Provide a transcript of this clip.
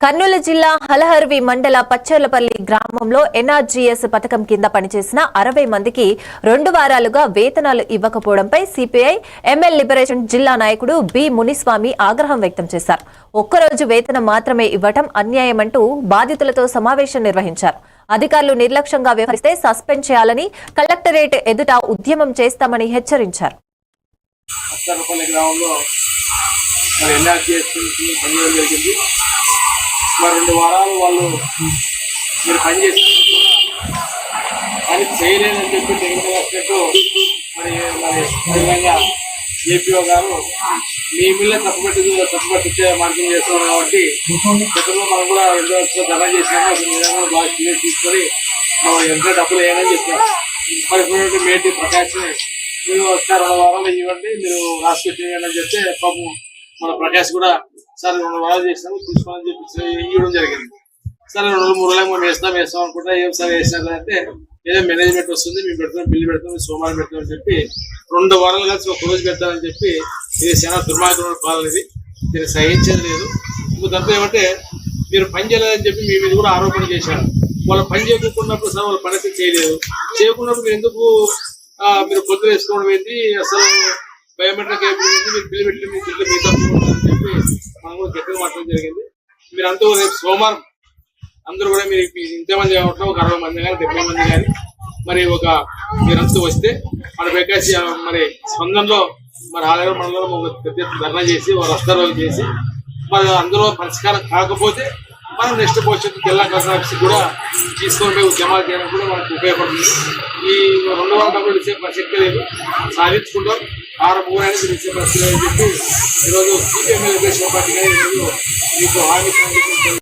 కర్నూలు జిల్లా హలహర్వి మండల పచ్చర్లపల్లి గ్రామంలో ఎన్ఆర్జీఎస్ పథకం కింద పనిచేసిన 60 మందికి 2 వారాలుగా వేతనాలు ఇవ్వకపోవడంపై సిపిఐ ఎంఎల్ లిబరేషన్ జిల్లా నాయకుడు బి మునిస్వామి ఆగ్రహం వ్యక్తం చేశారు. ఒక్కరోజు వేతనం మాత్రమే ఇవ్వటం అన్యాయమంటూ బాధితులతో సమావేశం నిర్వహించారు. అధికారులు నిర్లక్ష్యంగా వ్యవహరిస్తే సస్పెండ్ చేయాలని కలెక్టరేట్ ఎదుట ఉద్యమం చేస్తామని హెచ్చరించారు. మరి 2 వారాలు వాళ్ళు మీరు పని చేసినట్టు పని చేయలేదని చెప్పి తెలియజేసినట్టు మరి విధంగా ఏపీఓ గారు మీ మిల్ల తప్పుపట్టించే మార్గం చేస్తున్నాం కాబట్టి గతంలో మనం కూడా ఎంతో ధర చేసినాము బాగా క్లియర్ తీసుకొని మనం ఎంత డబ్బులు వేయాలని చెప్పారు. మరి ఇప్పుడు మేటి ప్రకాష్ మీరు 2 వారాలు ఇవ్వండి, మీరు రాసుకొచ్చి అని చెప్తే పాపం మన ప్రకాష్ కూడా సార్ 2 వారాలు చేసినాము తీసుకోవాలని చెప్పి ఇవ్వడం జరిగింది. సరే 2-3 రోజులు మనం వేస్తాం అనుకుంటా. ఏం సార్ వేసినారు అంటే ఏదో మేనేజ్మెంట్ వస్తుంది, మేము పెడతాం, బిల్లు పెడతాం, సోమవారం పెడతామని చెప్పి 2 వారాలు కలిసి 1 రోజు పెడతామని చెప్పి ఇది చాలా దుర్మార్గమైన పాలన. ఇది దీన్ని సహించేది లేదు. దాంతో ఏమంటే మీరు పని చేయలేదని చెప్పి మీ మీద కూడా ఆరోపణ చేశారు. వాళ్ళు పని చేయకున్నప్పుడు సార్ వాళ్ళు పని అయితే చేయలేదు. చేయకున్నప్పుడు మీరు ఎందుకు మీరు పొద్దున వేసుకోవడం ఏంటి, అసలు బయోమెట్రిక్ అయిపోయింది, మీరు బిల్లు పెట్టి మీ బిల్లు మీ తప్పు అని చెప్పి మనం కూడా గట్టిగా మాట్లాడడం జరిగింది. మీరంతా రేపు సోమవారం అందరూ కూడా మీరు ఇంతమంది కావట్లేదు, ఒక 60 మంది కానీ 70 మంది కానీ మరి మీరంతా వస్తే మన ప్రకాశ్ మరి స్పందనలో మరి ఆలయ మండలంలో ఒక పెద్ద ధర్నా చేసి ఒక రస్తా రోజు చేసి మరి అందులో పరిష్కారం కాకపోతే మనం నెక్స్ట్ భవిష్యత్తు జిల్లా కలెక్టర్ ఆఫీస్ కూడా తీసుకొని పోయి ఉద్యమాలు చేయడం కూడా మనకు ఉపయోగపడుతుంది. ఈ 2 వారాల డబ్బులు ఇచ్చే ప్రసక్తి లేదు, సాధించుకుంటాం. 6 అనేది ఇచ్చే పరిస్థితి అని చెప్పి ఈరోజు సిపిఎం పార్టీ కానీ ఈరోజు మీకు హామీ